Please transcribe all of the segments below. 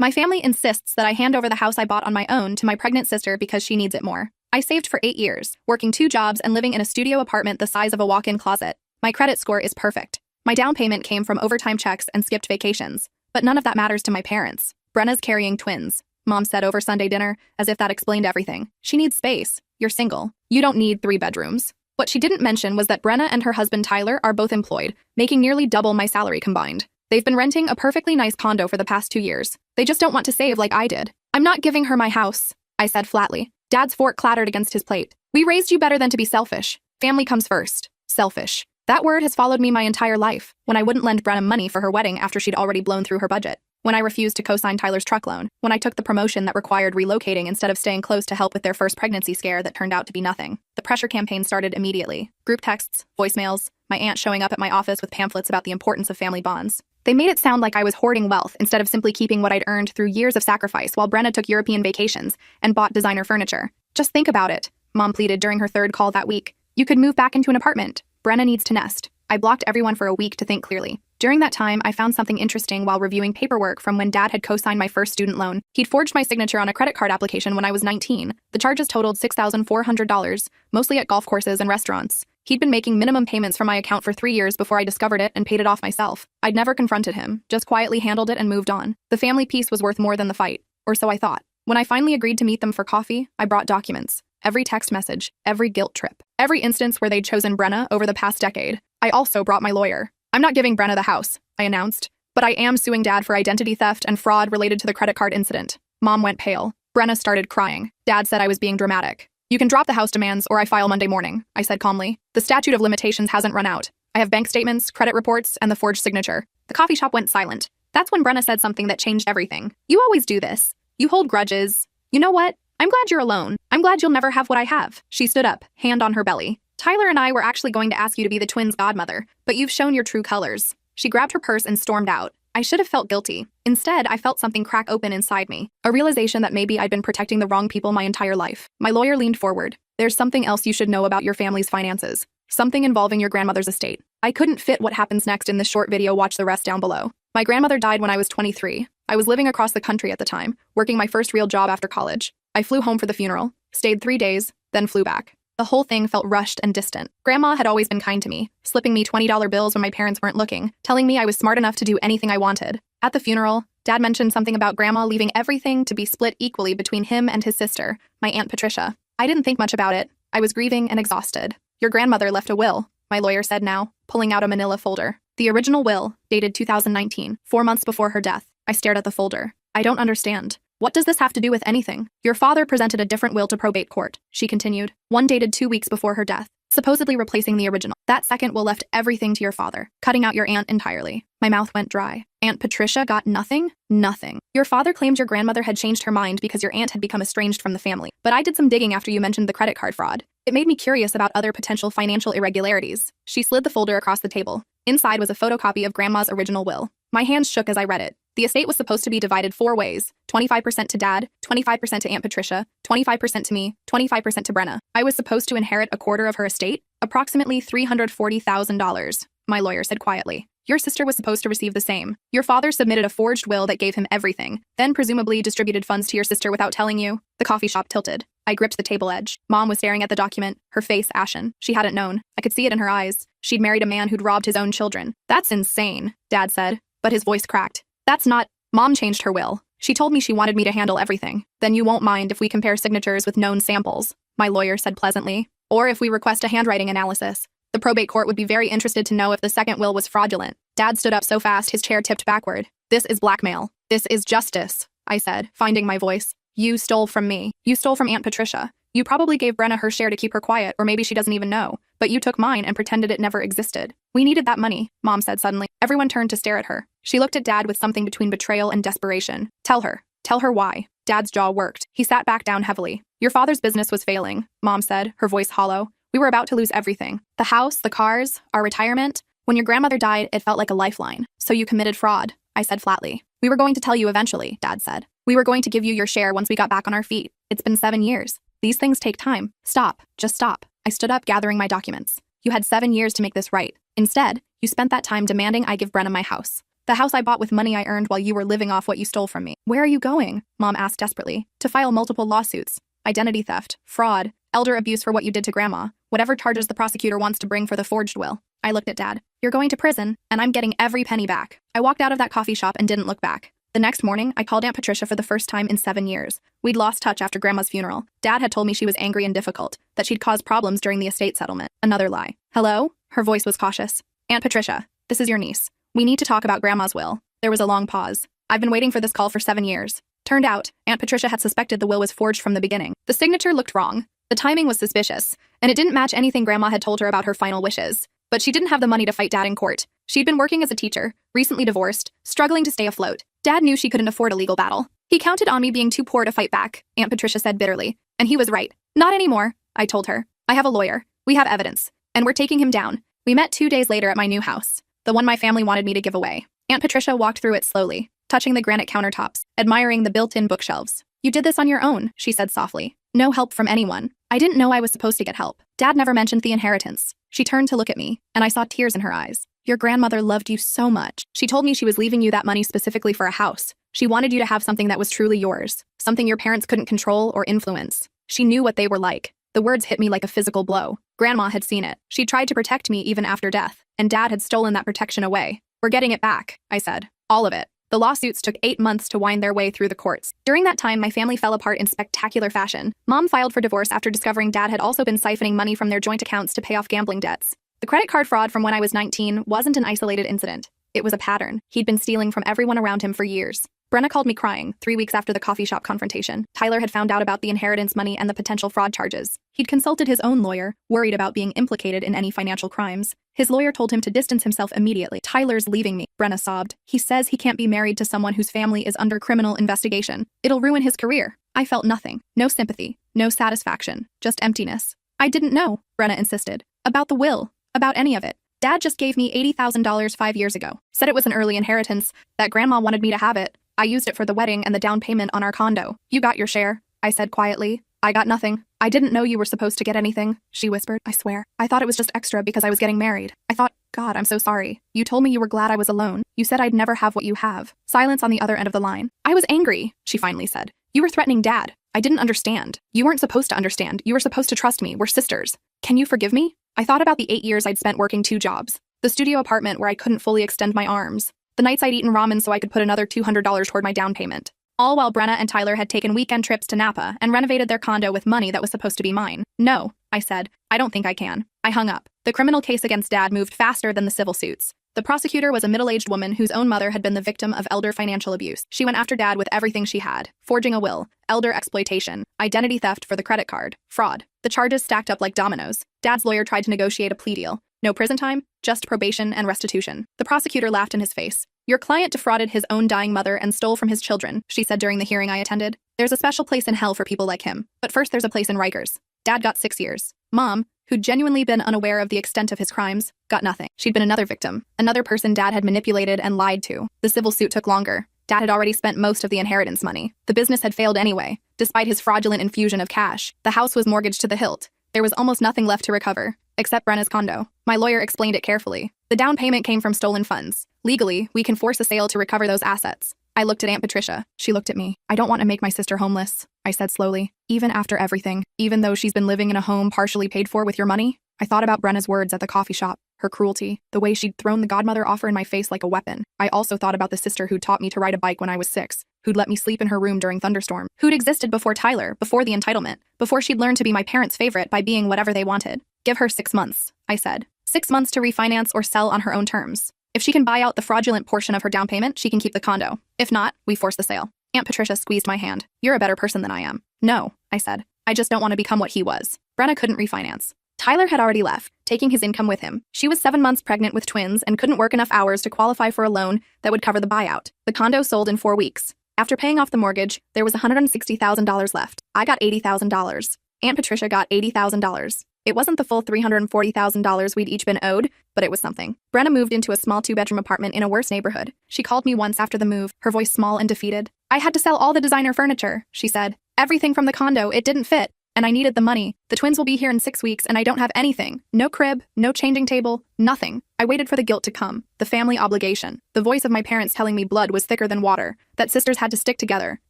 My family insists that I hand over the house I bought on my own to my pregnant sister because she needs it more. I saved for 8 years, working 2 jobs and living in a studio apartment the size of a walk-in closet. My credit score is perfect. My down payment came from overtime checks and skipped vacations. But none of that matters to my parents. Brenna's carrying twins, Mom said over Sunday dinner, as if that explained everything. She needs space. You're single. You don't need 3 bedrooms. What she didn't mention was that Brenna and her husband Tyler are both employed, making nearly double my salary combined. They've been renting a perfectly nice condo for the past 2 years. They just don't want to save like I did. I'm not giving her my house, I said flatly. Dad's fork clattered against his plate. We raised you better than to be selfish. Family comes first. Selfish. That word has followed me my entire life. When I wouldn't lend Brenna money for her wedding after she'd already blown through her budget. When I refused to co-sign Tyler's truck loan. When I took the promotion that required relocating instead of staying close to help with their first pregnancy scare that turned out to be nothing. The pressure campaign started immediately. Group texts, voicemails, my aunt showing up at my office with pamphlets about the importance of family bonds. They made it sound like I was hoarding wealth instead of simply keeping what I'd earned through years of sacrifice while Brenna took European vacations and bought designer furniture. Just think about it, Mom pleaded during her 3rd call that week. You could move back into an apartment. Brenna needs to nest. I blocked everyone for a week to think clearly. During that time, I found something interesting while reviewing paperwork from when Dad had co-signed my first student loan. He'd forged my signature on a credit card application when I was 19. The charges totaled $6,400, mostly at golf courses and restaurants. He'd been making minimum payments from my account for 3 years before I discovered it and paid it off myself. I'd never confronted him, just quietly handled it and moved on. The family peace was worth more than the fight, or so I thought. When I finally agreed to meet them for coffee, I brought documents. Every text message, every guilt trip, every instance where they'd chosen Brenna over the past decade. I also brought my lawyer. I'm not giving Brenna the house, I announced, but I am suing Dad for identity theft and fraud related to the credit card incident. Mom went pale. Brenna started crying. Dad said I was being dramatic. You can drop the house demands or I file Monday morning, I said calmly. The statute of limitations hasn't run out. I have bank statements, credit reports, and the forged signature. The coffee shop went silent. That's when Brenna said something that changed everything. You always do this. You hold grudges. You know what? I'm glad you're alone. I'm glad you'll never have what I have. She stood up, hand on her belly. Tyler and I were actually going to ask you to be the twins' godmother, but you've shown your true colors. She grabbed her purse and stormed out. I should have felt guilty. Instead, I felt something crack open inside me. A realization that maybe I'd been protecting the wrong people my entire life. My lawyer leaned forward. There's something else you should know about your family's finances. Something involving your grandmother's estate. I couldn't fit what happens next in this short video. Watch the rest down below. My grandmother died when I was 23. I was living across the country at the time, working my first real job after college. I flew home for the funeral, stayed 3 days, then flew back. The whole thing felt rushed and distant. Grandma had always been kind to me, slipping me $20 bills when my parents weren't looking, telling me I was smart enough to do anything I wanted. At the funeral, Dad mentioned something about Grandma leaving everything to be split equally between him and his sister, my Aunt Patricia. I didn't think much about it. I was grieving and exhausted. Your grandmother left a will, my lawyer said now, pulling out a manila folder. The original will, dated 2019, 4 months before her death. I stared at the folder. I don't understand. What does this have to do with anything? Your father presented a different will to probate court, she continued. One dated 2 weeks before her death, supposedly replacing the original. That second will left everything to your father, cutting out your aunt entirely. My mouth went dry. Aunt Patricia got nothing? Nothing. Your father claimed your grandmother had changed her mind because your aunt had become estranged from the family. But I did some digging after you mentioned the credit card fraud. It made me curious about other potential financial irregularities. She slid the folder across the table. Inside was a photocopy of Grandma's original will. My hands shook as I read it. The estate was supposed to be divided 4 ways, 25% to Dad, 25% to Aunt Patricia, 25% to me, 25% to Brenna. I was supposed to inherit a quarter of her estate, approximately $340,000, my lawyer said quietly. Your sister was supposed to receive the same. Your father submitted a forged will that gave him everything, then presumably distributed funds to your sister without telling you. The coffee shop tilted. I gripped the table edge. Mom was staring at the document, her face ashen. She hadn't known. I could see it in her eyes. She'd married a man who'd robbed his own children. That's insane, Dad said, but his voice cracked. That's not— Mom changed her will. She told me she wanted me to handle everything. Then you won't mind if we compare signatures with known samples, my lawyer said pleasantly. Or if we request a handwriting analysis. The probate court would be very interested to know if the second will was fraudulent. Dad stood up so fast his chair tipped backward. This is blackmail. This is justice, I said, finding my voice. You stole from me. You stole from Aunt Patricia. You probably gave Brenna her share to keep her quiet, or maybe she doesn't even know. But you took mine and pretended it never existed. We needed that money, Mom said suddenly. Everyone turned to stare at her. She looked at Dad with something between betrayal and desperation. Tell her. Tell her why. Dad's jaw worked. He sat back down heavily. Your father's business was failing, Mom said, her voice hollow. We were about to lose everything. The house, the cars, our retirement. When your grandmother died, it felt like a lifeline. So you committed fraud, I said flatly. We were going to tell you eventually, Dad said. We were going to give you your share once we got back on our feet. It's been 7 years. These things take time. Stop. Just stop. I stood up, gathering my documents. You had 7 years to make this right. Instead, you spent that time demanding I give Brenna my house. The house I bought with money I earned while you were living off what you stole from me. Where are you going? Mom asked desperately. To file multiple lawsuits. Identity theft, fraud, elder abuse for what you did to Grandma, whatever charges the prosecutor wants to bring for the forged will. I looked at Dad. You're going to prison, and I'm getting every penny back. I walked out of that coffee shop and didn't look back. The next morning, I called Aunt Patricia for the first time in 7 years. We'd lost touch after Grandma's funeral. Dad had told me she was angry and difficult, that she'd caused problems during the estate settlement. Another lie. Hello? Her voice was cautious. Aunt Patricia, this is your niece. We need to talk about Grandma's will. There was a long pause. I've been waiting for this call for 7 years. Turned out, Aunt Patricia had suspected the will was forged from the beginning. The signature looked wrong. The timing was suspicious, and it didn't match anything Grandma had told her about her final wishes. But she didn't have the money to fight Dad in court. She'd been working as a teacher, recently divorced, struggling to stay afloat. Dad knew she couldn't afford a legal battle. He counted on me being too poor to fight back, Aunt Patricia said bitterly. And he was right. Not anymore, I told her. I have a lawyer. We have evidence. And we're taking him down. We met 2 days later at my new house, the one my family wanted me to give away. Aunt Patricia walked through it slowly, touching the granite countertops, admiring the built-in bookshelves. You did this on your own, she said softly. No help from anyone. I didn't know I was supposed to get help. Dad never mentioned the inheritance. She turned to look at me, and I saw tears in her eyes. Your grandmother loved you so much. She told me she was leaving you that money specifically for a house. She wanted you to have something that was truly yours, something your parents couldn't control or influence. She knew what they were like. The words hit me like a physical blow. Grandma had seen it. She tried to protect me even after death, and Dad had stolen that protection away. We're getting it back, I said. All of it. The lawsuits took 8 months to wind their way through the courts. During that time, my family fell apart in spectacular fashion. Mom filed for divorce after discovering Dad had also been siphoning money from their joint accounts to pay off gambling debts. The credit card fraud from when I was 19 wasn't an isolated incident. It was a pattern. He'd been stealing from everyone around him for years. Brenna called me crying 3 weeks after the coffee shop confrontation. Tyler had found out about the inheritance money and the potential fraud charges. He'd consulted his own lawyer, worried about being implicated in any financial crimes. His lawyer told him to distance himself immediately. Tyler's leaving me, Brenna sobbed. He says he can't be married to someone whose family is under criminal investigation. It'll ruin his career. I felt nothing. No sympathy. No satisfaction. Just emptiness. I didn't know, Brenna insisted. About the will. About any of it. Dad just gave me $80,000 5 years ago. Said it was an early inheritance, that Grandma wanted me to have it. I used it for the wedding and the down payment on our condo. You got your share, I said quietly. I got nothing. I didn't know you were supposed to get anything, she whispered. I swear. I thought it was just extra because I was getting married. I thought, God, I'm so sorry. You told me you were glad I was alone. You said I'd never have what you have. Silence on the other end of the line. I was angry, she finally said. You were threatening Dad. I didn't understand. You weren't supposed to understand. You were supposed to trust me. We're sisters. Can you forgive me? I thought about the 8 years I'd spent working 2 jobs. The studio apartment where I couldn't fully extend my arms. The nights I'd eaten ramen so I could put another $200 toward my down payment. All while Brenna and Tyler had taken weekend trips to Napa and renovated their condo with money that was supposed to be mine. No, I said. I don't think I can. I hung up. The criminal case against Dad moved faster than the civil suits. The prosecutor was a middle-aged woman whose own mother had been the victim of elder financial abuse. She went after Dad with everything she had. Forging a will, elder exploitation, identity theft for the credit card, fraud. The charges stacked up like dominoes. Dad's lawyer tried to negotiate a plea deal. No prison time, just probation and restitution. The prosecutor laughed in his face. Your client defrauded his own dying mother and stole from his children, she said during the hearing I attended. There's a special place in hell for people like him. But first there's a place in Rikers. Dad got 6 years. Mom, who'd genuinely been unaware of the extent of his crimes, got nothing. She'd been another victim. Another person Dad had manipulated and lied to. The civil suit took longer. Dad had already spent most of the inheritance money. The business had failed anyway, despite his fraudulent infusion of cash. The house was mortgaged to the hilt. There was almost nothing left to recover, except Brenna's condo. My lawyer explained it carefully. The down payment came from stolen funds. Legally, we can force a sale to recover those assets. I looked at Aunt Patricia. She looked at me. I don't want to make my sister homeless, I said slowly. Even after everything, even though she's been living in a home partially paid for with your money? I thought about Brenna's words at the coffee shop, her cruelty, the way she'd thrown the godmother offer in my face like a weapon. I also thought about the sister who'd taught me to ride a bike when I was 6, who'd let me sleep in her room during thunderstorm, who'd existed before Tyler, before the entitlement, before she'd learned to be my parents' favorite by being whatever they wanted. Give her 6 months, I said. 6 months to refinance or sell on her own terms. If she can buy out the fraudulent portion of her down payment, she can keep the condo. If not, we force the sale. Aunt Patricia squeezed my hand. You're a better person than I am. No, I said. I just don't want to become what he was. Brenna couldn't refinance. Tyler had already left, taking his income with him. She was 7 months pregnant with twins and couldn't work enough hours to qualify for a loan that would cover the buyout. The condo sold in 4 weeks. After paying off the mortgage, there was $160,000 left. I got $80,000. Aunt Patricia got $80,000. It wasn't the full $340,000 we'd each been owed, but it was something. Brenna moved into a small 2-bedroom apartment in a worse neighborhood. She called me once after the move, her voice small and defeated. I had to sell all the designer furniture, she said. Everything from the condo, it didn't fit. and I needed the money. The twins will be here in 6 weeks, and I don't have anything. No crib, no changing table, nothing. I waited for the guilt to come, the family obligation. The voice of my parents telling me blood was thicker than water, that sisters had to stick together.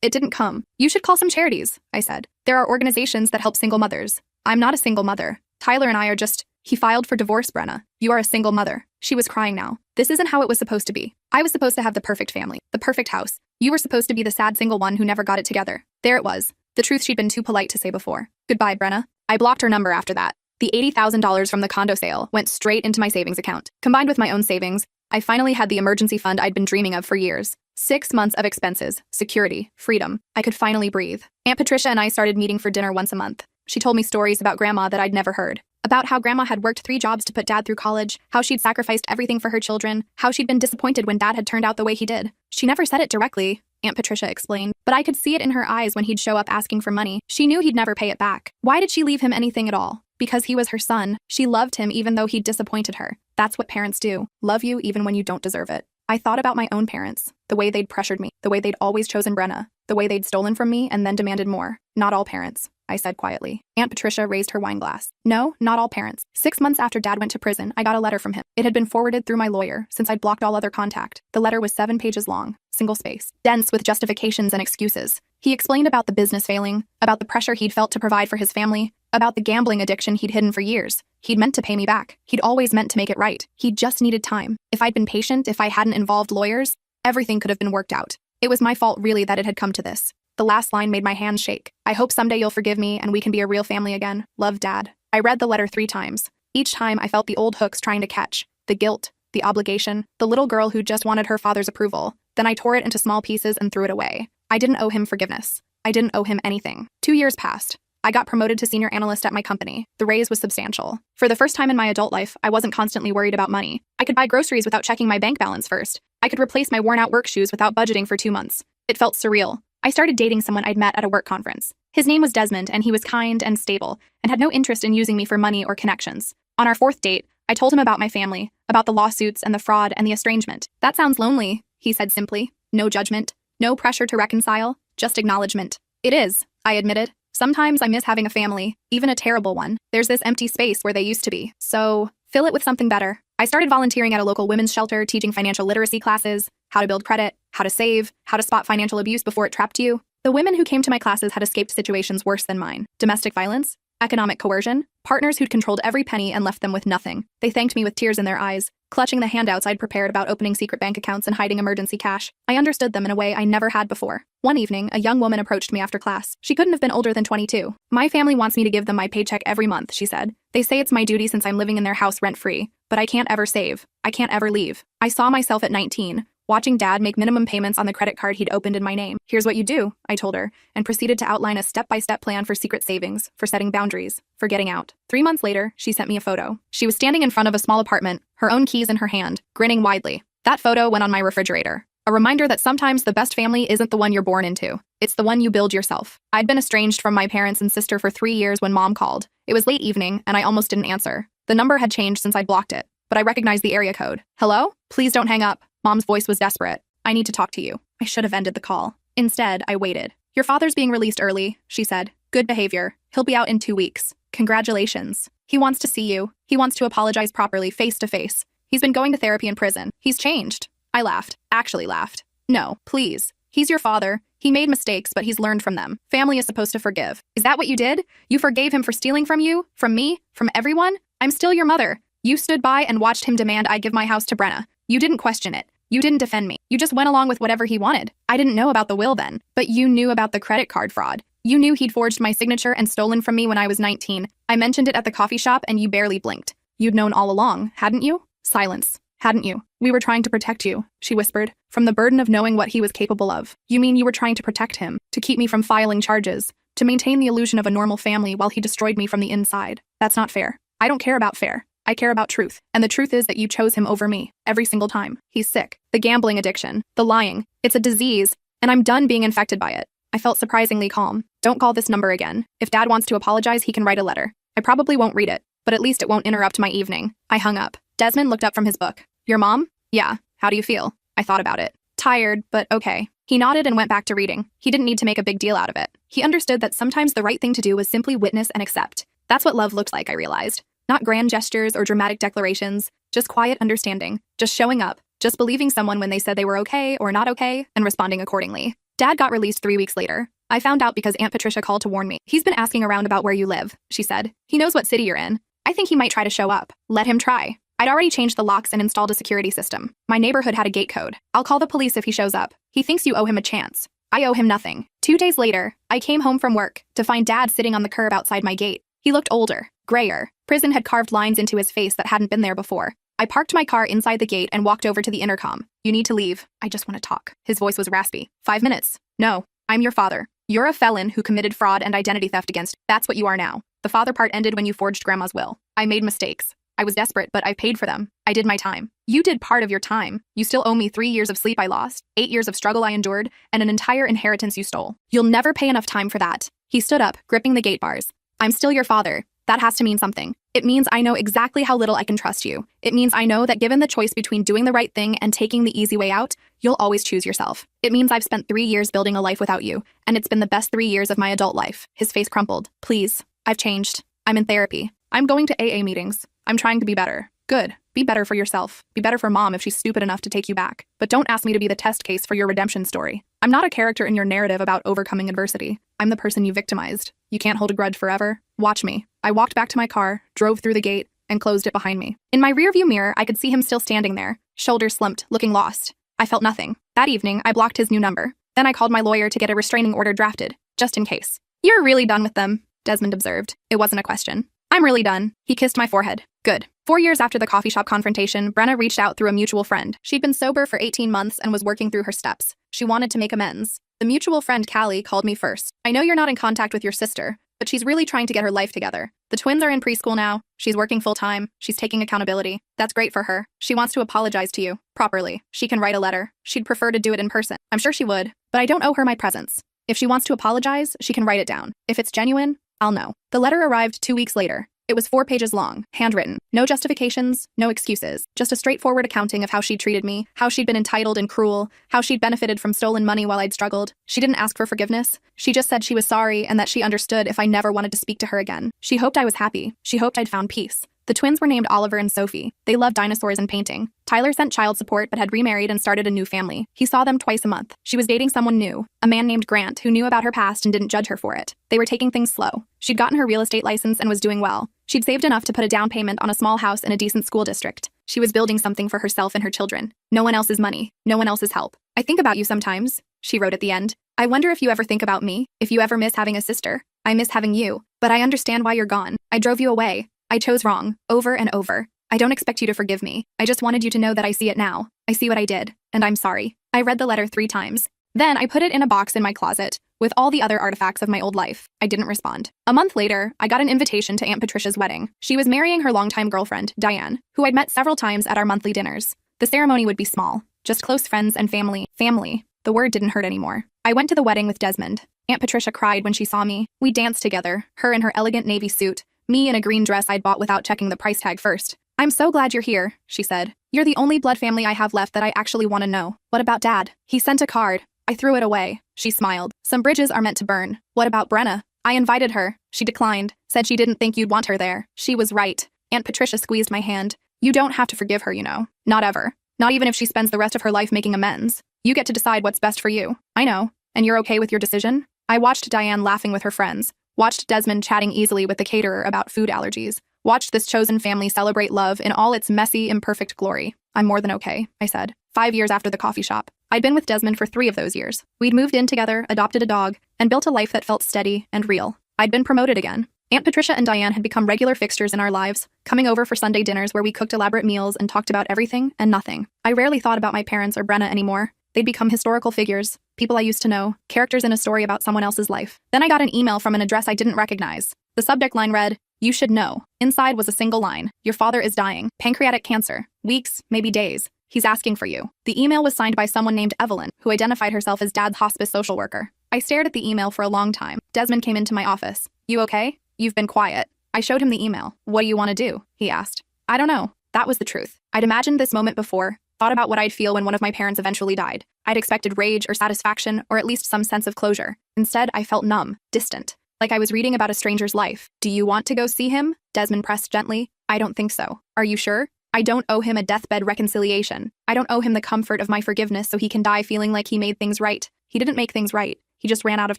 It didn't come. You should call some charities, I said. There are organizations that help single mothers. I'm not a single mother. Tyler and I are just... He filed for divorce, Brenna. You are a single mother. She was crying now. This isn't how it was supposed to be. I was supposed to have the perfect family, the perfect house. You were supposed to be the sad single one who never got it together. There it was. The truth she'd been too polite to say before. Goodbye, Brenna. I blocked her number after that. The $80,000 from the condo sale went straight into my savings account. Combined with my own savings, I finally had the emergency fund I'd been dreaming of for years. 6 months of expenses, security, freedom. I could finally breathe. Aunt Patricia and I started meeting for dinner once a month. She told me stories about Grandma that I'd never heard. About how Grandma had worked 3 jobs to put Dad through college, how she'd sacrificed everything for her children, how she'd been disappointed when Dad had turned out the way he did. She never said it directly, Aunt Patricia explained, but I could see it in her eyes when he'd show up asking for money. She knew he'd never pay it back. Why did she leave him anything at all? Because he was her son. She loved him even though he'd disappointed her. That's what parents do. Love you even when you don't deserve it. I thought about my own parents, the way they'd pressured me, the way they'd always chosen Brenna, the way they'd stolen from me and then demanded more. Not all parents, I said quietly. Aunt Patricia raised her wine glass. No, not all parents. 6 months after Dad went to prison, I got a letter from him. It had been forwarded through my lawyer, since I'd blocked all other contact. The letter was 7 pages long, single space, dense with justifications and excuses. He explained about the business failing, about the pressure he'd felt to provide for his family, about the gambling addiction he'd hidden for years. He'd meant to pay me back. He'd always meant to make it right. He just needed time. If I'd been patient, if I hadn't involved lawyers, everything could have been worked out. It was my fault really that it had come to this. The last line made my hands shake. I hope someday you'll forgive me and we can be a real family again. Love, Dad. I read the letter 3 times. Each time I felt the old hooks trying to catch. The guilt, the obligation, the little girl who just wanted her father's approval. Then I tore it into small pieces and threw it away. I didn't owe him forgiveness. I didn't owe him anything. 2 years passed. I got promoted to senior analyst at my company. The raise was substantial. For the first time in my adult life, I wasn't constantly worried about money. I could buy groceries without checking my bank balance first. I could replace my worn-out work shoes without budgeting for 2 months. It felt surreal. I started dating someone I'd met at a work conference. His name was Desmond, and he was kind and stable, and had no interest in using me for money or connections. On our 4th date, I told him about my family, about the lawsuits and the fraud and the estrangement. That sounds lonely, he said simply. No judgment, no pressure to reconcile, just acknowledgement. It is, I admitted. Sometimes I miss having a family, even a terrible one. There's this empty space where they used to be. So, fill it with something better. I started volunteering at a local women's shelter, teaching financial literacy classes, how to build credit, how to save, how to spot financial abuse before it trapped you. The women who came to my classes had escaped situations worse than mine. Domestic violence, economic coercion, partners who'd controlled every penny and left them with nothing. They thanked me with tears in their eyes, clutching the handouts I'd prepared about opening secret bank accounts and hiding emergency cash. I understood them in a way I never had before. One evening, a young woman approached me after class. She couldn't have been older than 22. My family wants me to give them my paycheck every month, she said. They say it's my duty since I'm living in their house rent-free, but I can't ever save. I can't ever leave. I saw myself at 19, watching Dad make minimum payments on the credit card he'd opened in my name. Here's what you do, I told her, and proceeded to outline a step-by-step plan for secret savings, for setting boundaries, for getting out. 3 months later, she sent me a photo. She was standing in front of a small apartment, her own keys in her hand, grinning widely. That photo went on my refrigerator. A reminder that sometimes the best family isn't the one you're born into. It's the one you build yourself. I'd been estranged from my parents and sister for 3 years when Mom called. It was late evening, and I almost didn't answer. The number had changed since I'd blocked it, but I recognized the area code. Hello? Please don't hang up. Mom's voice was desperate. I need to talk to you. I should have ended the call. Instead, I waited. Your father's being released early, she said. Good behavior. He'll be out in 2 weeks. Congratulations. He wants to see you. He wants to apologize properly, face to face. He's been going to therapy in prison. He's changed. I laughed. Actually laughed. No, please. He's your father. He made mistakes, but he's learned from them. Family is supposed to forgive. Is that what you did? You forgave him for stealing from you? From me? From everyone? I'm still your mother. You stood by and watched him demand I give my house to Brenna. You didn't question it. You didn't defend me. You just went along with whatever he wanted. I didn't know about the will then, but you knew about the credit card fraud. You knew he'd forged my signature and stolen from me when I was 19. I mentioned it at the coffee shop and you barely blinked. You'd known all along, hadn't you? Silence. Hadn't you? We were trying to protect you, she whispered, from the burden of knowing what he was capable of. You mean you were trying to protect him, to keep me from filing charges, to maintain the illusion of a normal family while he destroyed me from the inside. That's not fair. I don't care about fair. I care about truth. And the truth is that you chose him over me, every single time. He's sick. The gambling addiction, the lying, it's a disease, and I'm done being infected by it. I felt surprisingly calm. Don't call this number again. If Dad wants to apologize, he can write a letter. I probably won't read it, but at least it won't interrupt my evening. I hung up. Desmond looked up from his book. Your mom? Yeah. How do you feel? I thought about it. Tired, but okay. He nodded and went back to reading. He didn't need to make a big deal out of it. He understood that sometimes the right thing to do was simply witness and accept. That's what love looked like, I realized. Not grand gestures or dramatic declarations, just quiet understanding, just showing up, just believing someone when they said they were okay or not okay, and responding accordingly. Dad got released 3 weeks later. I found out because Aunt Patricia called to warn me. He's been asking around about where you live, she said. He knows what city you're in. I think he might try to show up. Let him try. I'd already changed the locks and installed a security system. My neighborhood had a gate code. I'll call the police if he shows up. He thinks you owe him a chance. I owe him nothing. 2 days later, I came home from work to find Dad sitting on the curb outside my gate. He looked older, grayer. Prison had carved lines into his face that hadn't been there before. I parked my car inside the gate and walked over to the intercom. You need to leave. I just want to talk. His voice was raspy. 5 minutes. No, I'm your father. You're a felon who committed fraud and identity theft against. That's what you are now. The father part ended when you forged Grandma's will. I made mistakes. I was desperate, but I paid for them. I did my time. You did part of your time. You still owe me 3 years of sleep I lost, 8 years of struggle I endured, and an entire inheritance you stole. You'll never pay enough time for that. He stood up, gripping the gate bars. I'm still your father. That has to mean something. It means I know exactly how little I can trust you. It means I know that given the choice between doing the right thing and taking the easy way out, you'll always choose yourself. It means I've spent 3 years building a life without you, and it's been the best 3 years of my adult life. His face crumpled. Please. I've changed. I'm in therapy. I'm going to AA meetings. I'm trying to be better. Good. Be better for yourself. Be better for Mom if she's stupid enough to take you back. But don't ask me to be the test case for your redemption story. I'm not a character in your narrative about overcoming adversity. I'm the person you victimized. You can't hold a grudge forever. Watch me. I walked back to my car, drove through the gate, and closed it behind me. In my rearview mirror, I could see him still standing there, shoulders slumped, looking lost. I felt nothing. That evening, I blocked his new number. Then I called my lawyer to get a restraining order drafted, just in case. You're really done with them, Desmond observed. It wasn't a question. I'm really done. He kissed my forehead. Good. 4 years after the coffee shop confrontation, Brenna reached out through a mutual friend. She'd been sober for 18 months and was working through her steps. She wanted to make amends. The mutual friend, Callie, called me first. I know you're not in contact with your sister, but she's really trying to get her life together. The twins are in preschool now. She's working full-time. She's taking accountability. That's great for her. She wants to apologize to you, properly. She can write a letter. She'd prefer to do it in person. I'm sure she would, but I don't owe her my presence. If she wants to apologize, she can write it down. If it's genuine, I'll know. The letter arrived 2 weeks later. It was 4 pages long, handwritten. No justifications, no excuses. Just a straightforward accounting of how she'd treated me, how she'd been entitled and cruel, how she'd benefited from stolen money while I'd struggled. She didn't ask for forgiveness. She just said she was sorry and that she understood if I never wanted to speak to her again. She hoped I was happy. She hoped I'd found peace. The twins were named Oliver and Sophie. They loved dinosaurs and painting. Tyler sent child support but had remarried and started a new family. He saw them twice a month. She was dating someone new, a man named Grant who knew about her past and didn't judge her for it. They were taking things slow. She'd gotten her real estate license and was doing well. She'd saved enough to put a down payment on a small house in a decent school district. She was building something for herself and her children. No one else's money. No one else's help. I think about you sometimes, she wrote at the end. I wonder if you ever think about me, if you ever miss having a sister. I miss having you, but I understand why you're gone. I drove you away. I chose wrong, over and over. I don't expect you to forgive me. I just wanted you to know that I see it now. I see what I did, and I'm sorry. I read the letter 3 times. Then I put it in a box in my closet, with all the other artifacts of my old life. I didn't respond. A month later, I got an invitation to Aunt Patricia's wedding. She was marrying her longtime girlfriend, Diane, who I'd met several times at our monthly dinners. The ceremony would be small, just close friends and family. Family. The word didn't hurt anymore. I went to the wedding with Desmond. Aunt Patricia cried when she saw me. We danced together, her in her elegant navy suit, me in a green dress I'd bought without checking the price tag first. I'm so glad you're here, she said. You're the only blood family I have left that I actually want to know. What about Dad? He sent a card. I threw it away. She smiled. Some bridges are meant to burn. What about Brenna? I invited her. She declined. Said she didn't think you'd want her there. She was right. Aunt Patricia squeezed my hand. You don't have to forgive her, you know. Not ever. Not even if she spends the rest of her life making amends. You get to decide what's best for you. I know. And you're okay with your decision? I watched Diane laughing with her friends. Watched Desmond chatting easily with the caterer about food allergies. Watched this chosen family celebrate love in all its messy, imperfect glory. I'm more than okay, I said. 5 years after the coffee shop. I'd been with Desmond for 3 of those years. We'd moved in together, adopted a dog, and built a life that felt steady and real. I'd been promoted again. Aunt Patricia and Diane had become regular fixtures in our lives, coming over for Sunday dinners where we cooked elaborate meals and talked about everything and nothing. I rarely thought about my parents or Brenna anymore. They'd become historical figures, people I used to know, characters in a story about someone else's life. Then I got an email from an address I didn't recognize. The subject line read, "You should know." Inside was a single line. "Your father is dying. Pancreatic cancer. Weeks, maybe days. He's asking for you." The email was signed by someone named Evelyn, who identified herself as Dad's hospice social worker. I stared at the email for a long time. Desmond came into my office. "You okay? You've been quiet." I showed him the email. "What do you want to do?" he asked. I don't know. That was the truth. I'd imagined this moment before. Thought about what I'd feel when one of my parents eventually died. I'd expected rage or satisfaction, or at least some sense of closure. Instead, I felt numb, distant, like I was reading about a stranger's life. Do you want to go see him? Desmond pressed gently. I don't think so. Are you sure? I don't owe him a deathbed reconciliation. I don't owe him the comfort of my forgiveness so he can die feeling like he made things right. He didn't make things right. He just ran out of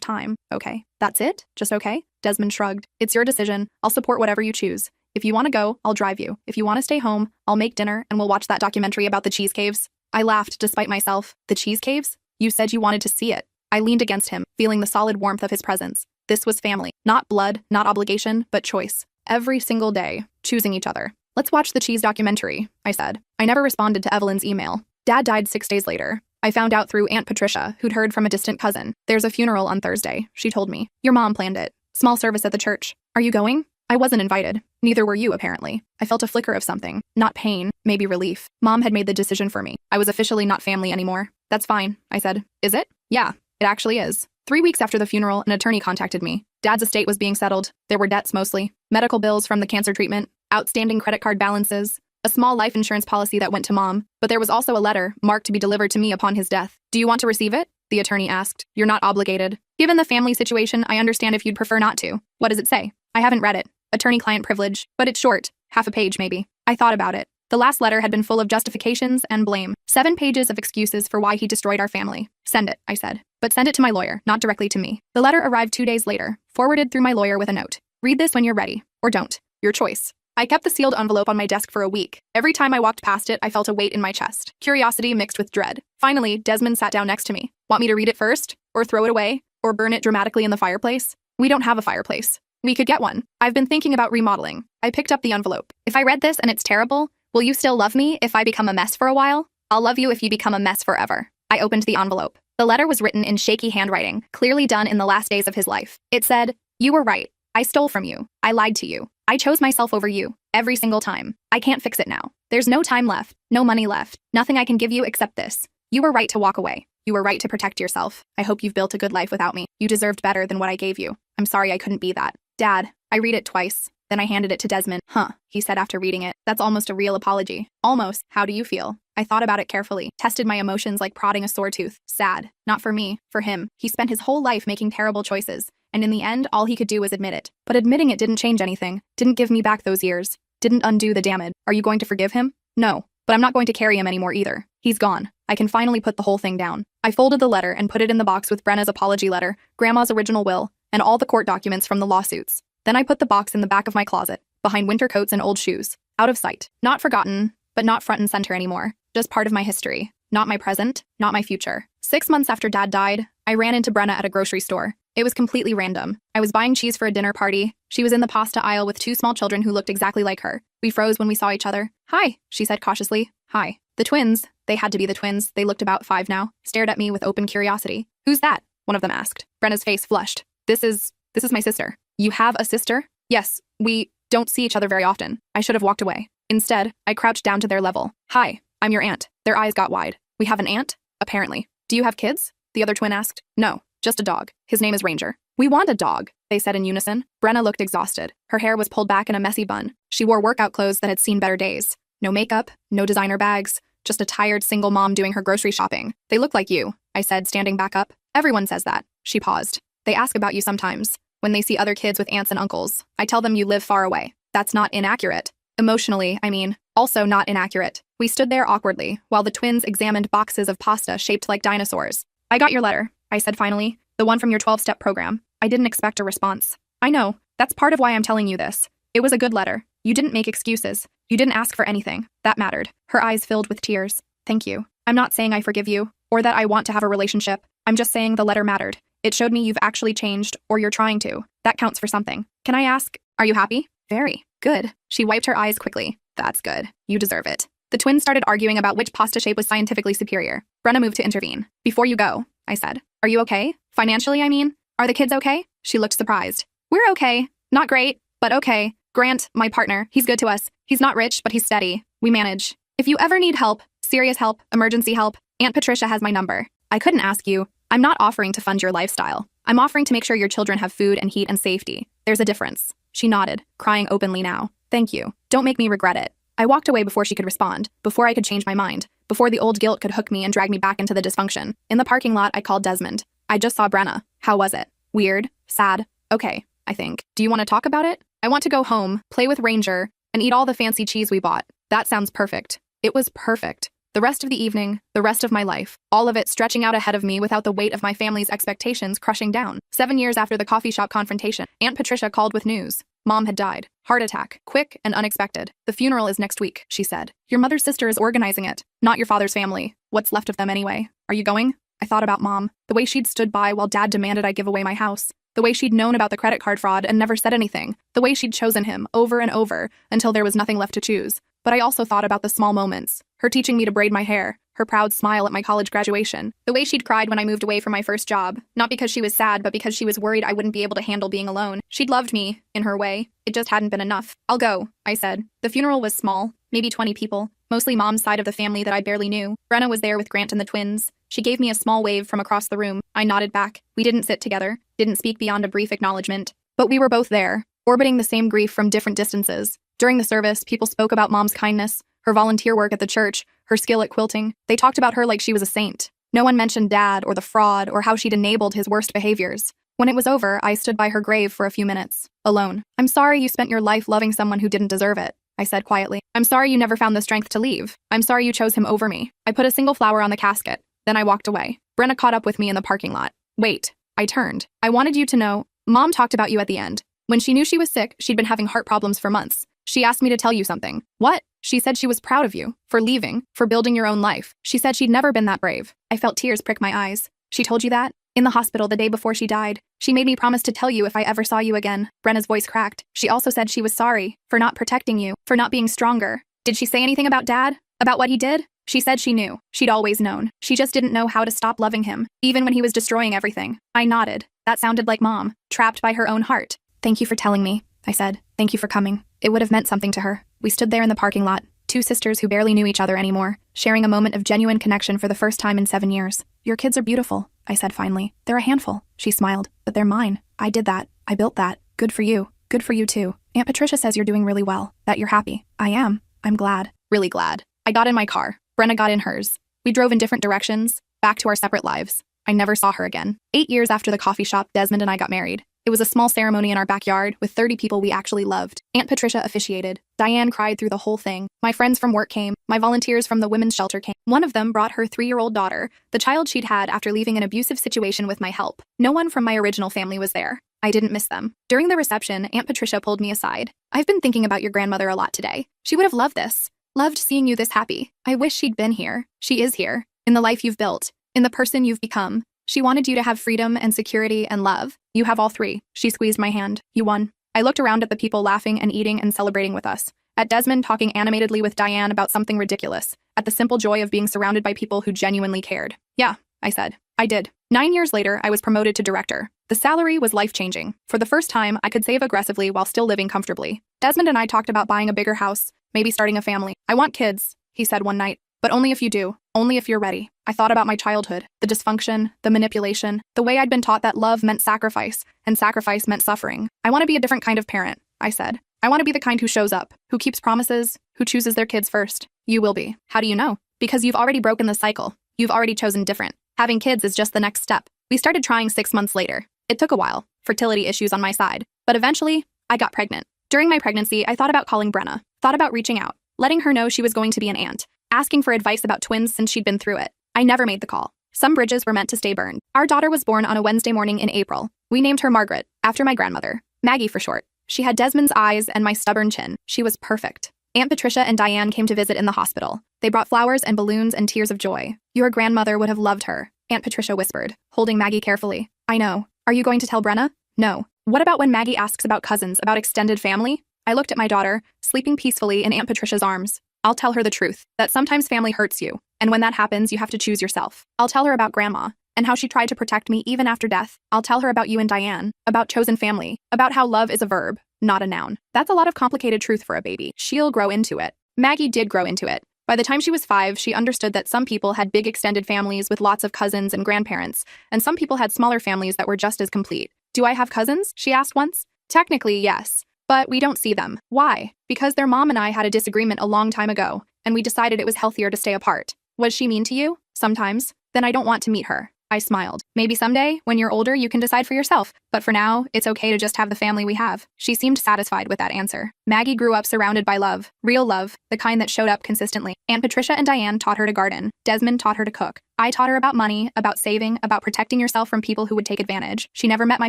time. Okay. That's it? Just okay? Desmond shrugged. It's your decision. I'll support whatever you choose. If you want to go, I'll drive you. If you want to stay home, I'll make dinner and we'll watch that documentary about the cheese caves. I laughed despite myself. The cheese caves? You said you wanted to see it. I leaned against him, feeling the solid warmth of his presence. This was family. Not blood, not obligation, but choice. Every single day, choosing each other. Let's watch the cheese documentary, I said. I never responded to Evelyn's email. Dad died 6 days later. I found out through Aunt Patricia, who'd heard from a distant cousin. There's a funeral on Thursday, she told me. Your mom planned it. Small service at the church. Are you going? I wasn't invited. Neither were you, apparently. I felt a flicker of something. Not pain, maybe relief. Mom had made the decision for me. I was officially not family anymore. That's fine, I said. Is it? Yeah, it actually is. 3 weeks after the funeral, an attorney contacted me. Dad's estate was being settled. There were debts mostly. Medical bills from the cancer treatment, outstanding credit card balances, a small life insurance policy that went to Mom, but there was also a letter marked to be delivered to me upon his death. Do you want to receive it? The attorney asked. You're not obligated. Given the family situation, I understand if you'd prefer not to. What does it say? I haven't read it. Attorney-client privilege, but it's short. Half a page, maybe. I thought about it. The last letter had been full of justifications and blame. 7 pages of excuses for why he destroyed our family. Send it, I said. But send it to my lawyer, not directly to me. The letter arrived 2 days later, forwarded through my lawyer with a note. Read this when you're ready. Or don't. Your choice. I kept the sealed envelope on my desk for a week. Every time I walked past it, I felt a weight in my chest. Curiosity mixed with dread. Finally, Desmond sat down next to me. Want me to read it first? Or throw it away? Or burn it dramatically in the fireplace? We don't have a fireplace. We could get one. I've been thinking about remodeling. I picked up the envelope. If I read this and it's terrible, will you still love me if I become a mess for a while? I'll love you if you become a mess forever. I opened the envelope. The letter was written in shaky handwriting, clearly done in the last days of his life. It said, You were right. I stole from you. I lied to you. I chose myself over you. Every single time. I can't fix it now. There's no time left. No money left. Nothing I can give you except this. You were right to walk away. You were right to protect yourself. I hope you've built a good life without me. You deserved better than what I gave you. I'm sorry I couldn't be that. Dad, I read it twice. Then I handed it to Desmond. Huh, he said after reading it. That's almost a real apology. Almost. How do you feel? I thought about it carefully, tested my emotions like prodding a sore tooth. Sad. Not for me, for him. He spent his whole life making terrible choices, and in the end, all he could do was admit it. But admitting it didn't change anything, didn't give me back those years, didn't undo the damage. Are you going to forgive him? No, but I'm not going to carry him anymore either. He's gone. I can finally put the whole thing down. I folded the letter and put it in the box with Brenna's apology letter, Grandma's original will, and all the court documents from the lawsuits. Then I put the box in the back of my closet, behind winter coats and old shoes, out of sight. Not forgotten, but not front and center anymore. Just part of my history. Not my present, not my future. 6 months after Dad died, I ran into Brenna at a grocery store. It was completely random. I was buying cheese for a dinner party. She was in the pasta aisle with 2 small children who looked exactly like her. We froze when we saw each other. Hi, she said cautiously. Hi. The twins, they had to be the twins, they looked about 5 now, stared at me with open curiosity. Who's that? One of them asked. Brenna's face flushed. This is my sister. You have a sister? Yes, we don't see each other very often. I should have walked away. Instead, I crouched down to their level. Hi, I'm your aunt. Their eyes got wide. We have an aunt? Apparently. Do you have kids? The other twin asked. No, just a dog. His name is Ranger. We want a dog, they said in unison. Brenna looked exhausted. Her hair was pulled back in a messy bun. She wore workout clothes that had seen better days. No makeup, no designer bags, just a tired single mom doing her grocery shopping. They look like you, I said, standing back up. Everyone says that. She paused. They ask about you sometimes. When they see other kids with aunts and uncles, I tell them you live far away. That's not inaccurate. Emotionally, I mean, also not inaccurate. We stood there awkwardly, while the twins examined boxes of pasta shaped like dinosaurs. I got your letter, I said finally. The one from your 12-step program. I didn't expect a response. I know. That's part of why I'm telling you this. It was a good letter. You didn't make excuses. You didn't ask for anything. That mattered. Her eyes filled with tears. Thank you. I'm not saying I forgive you, or that I want to have a relationship. I'm just saying the letter mattered. It showed me you've actually changed, or you're trying to. That counts for something. Can I ask, are you happy? Very. Good. She wiped her eyes quickly. That's good. You deserve it. The twins started arguing about which pasta shape was scientifically superior. Brenna moved to intervene. Before you go, I said. Are you okay? Financially, I mean? Are the kids okay? She looked surprised. We're okay. Not great, but okay. Grant, my partner, he's good to us. He's not rich, but he's steady. We manage. If you ever need help, serious help, emergency help, Aunt Patricia has my number. I couldn't ask you. I'm not offering to fund your lifestyle. I'm offering to make sure your children have food and heat and safety. There's a difference. She nodded, crying openly now. Thank you. Don't make me regret it. I walked away before she could respond, before I could change my mind, before the old guilt could hook me and drag me back into the dysfunction. In the parking lot, I called Desmond. I just saw Brenna. How was it? Weird? Sad? Okay, I think. Do you want to talk about it? I want to go home, play with Ranger, and eat all the fancy cheese we bought. That sounds perfect. It was perfect. The rest of the evening, the rest of my life, all of it stretching out ahead of me without the weight of my family's expectations crushing down. 7 years after the coffee shop confrontation, Aunt Patricia called with news. Mom had died. Heart attack. Quick and unexpected. The funeral is next week, she said. Your mother's sister is organizing it. Not your father's family. What's left of them anyway. Are you going? I thought about Mom. The way she'd stood by while Dad demanded I give away my house. The way she'd known about the credit card fraud and never said anything. The way she'd chosen him over and over until there was nothing left to choose. But I also thought about the small moments. Her teaching me to braid my hair. Her proud smile at my college graduation. The way she'd cried when I moved away from my first job. Not because she was sad, but because she was worried I wouldn't be able to handle being alone. She'd loved me, in her way. It just hadn't been enough. I'll go, I said. The funeral was small, maybe 20 people. Mostly Mom's side of the family that I barely knew. Brenna was there with Grant and the twins. She gave me a small wave from across the room. I nodded back. We didn't sit together, didn't speak beyond a brief acknowledgement. But we were both there, orbiting the same grief from different distances. During the service, people spoke about Mom's kindness, her volunteer work at the church, her skill at quilting. They talked about her like she was a saint. No one mentioned Dad or the fraud or how she'd enabled his worst behaviors. When it was over, I stood by her grave for a few minutes, alone. I'm sorry you spent your life loving someone who didn't deserve it, I said quietly. I'm sorry you never found the strength to leave. I'm sorry you chose him over me. I put a single flower on the casket. Then I walked away. Brenna caught up with me in the parking lot. Wait, I turned. I wanted you to know, Mom talked about you at the end. When she knew she was sick, she'd been having heart problems for months. She asked me to tell you something. What? She said she was proud of you, for leaving, for building your own life. She said she'd never been that brave. I felt tears prick my eyes. She told you that? In the hospital the day before she died. She made me promise to tell you if I ever saw you again. Brenna's voice cracked. She also said she was sorry, for not protecting you, for not being stronger. Did she say anything about Dad? About what he did? She said she knew. She'd always known. She just didn't know how to stop loving him, even when he was destroying everything. I nodded. That sounded like Mom, trapped by her own heart. Thank you for telling me, I said. Thank you for coming. It would have meant something to her. We stood there in the parking lot, two sisters who barely knew each other anymore, sharing a moment of genuine connection for the first time in 7 years. Your kids are beautiful, I said finally. They're a handful, she smiled. But they're mine. I did that. I built that. Good for you. Good for you too. Aunt Patricia says you're doing really well, that you're happy. I am. I'm glad. Really glad. I got in my car. Brenna got in hers. We drove in different directions, back to our separate lives. I never saw her again. 8 years after the coffee shop, Desmond and I got married. It was a small ceremony in our backyard with 30 people we actually loved. Aunt Patricia officiated. Diane cried through the whole thing. My friends from work came. My volunteers from the women's shelter came. One of them brought her 3-year-old daughter, the child she'd had after leaving an abusive situation with my help. No one from my original family was there. I didn't miss them. During the reception, Aunt Patricia pulled me aside. I've been thinking about your grandmother a lot today. She would have loved this. Loved seeing you this happy. I wish she'd been here. She is here. In the life you've built. In the person you've become. She wanted you to have freedom and security and love. You have all three. She squeezed my hand. You won. I looked around at the people laughing and eating and celebrating with us. At Desmond talking animatedly with Diane about something ridiculous. At the simple joy of being surrounded by people who genuinely cared. Yeah, I said. I did. 9 years later, I was promoted to director. The salary was life-changing. For the first time, I could save aggressively while still living comfortably. Desmond and I talked about buying a bigger house, maybe starting a family. I want kids, he said one night. But only if you do. Only if you're ready. I thought about my childhood, the dysfunction, the manipulation, the way I'd been taught that love meant sacrifice, and sacrifice meant suffering. I want to be a different kind of parent, I said. I want to be the kind who shows up, who keeps promises, who chooses their kids first. You will be. How do you know? Because you've already broken the cycle. You've already chosen different. Having kids is just the next step. We started trying 6 months later. It took a while, fertility issues on my side. But eventually, I got pregnant. During my pregnancy, I thought about calling Brenna, thought about reaching out, letting her know she was going to be an aunt, asking for advice about twins since she'd been through it. I never made the call. Some bridges were meant to stay burned. Our daughter was born on a Wednesday morning in April. We named her Margaret, after my grandmother. Maggie for short. She had Desmond's eyes and my stubborn chin. She was perfect. Aunt Patricia and Diane came to visit in the hospital. They brought flowers and balloons and tears of joy. Your grandmother would have loved her, Aunt Patricia whispered, holding Maggie carefully. I know. Are you going to tell Brenna? No. What about when Maggie asks about cousins, about extended family? I looked at my daughter, sleeping peacefully in Aunt Patricia's arms. I'll tell her the truth, that sometimes family hurts you, and when that happens, you have to choose yourself. I'll tell her about Grandma, and how she tried to protect me even after death. I'll tell her about you and Diane, about chosen family, about how love is a verb, not a noun. That's a lot of complicated truth for a baby. She'll grow into it. Maggie did grow into it. By the time she was 5, she understood that some people had big extended families with lots of cousins and grandparents, and some people had smaller families that were just as complete. Do I have cousins? She asked once. Technically, yes. But we don't see them. Why? Because their mom and I had a disagreement a long time ago, and we decided it was healthier to stay apart. Was she mean to you? Sometimes. Then I don't want to meet her. I smiled. Maybe someday, when you're older, you can decide for yourself. But for now, it's okay to just have the family we have. She seemed satisfied with that answer. Maggie grew up surrounded by love. Real love. The kind that showed up consistently. Aunt Patricia and Diane taught her to garden. Desmond taught her to cook. I taught her about money, about saving, about protecting yourself from people who would take advantage. She never met my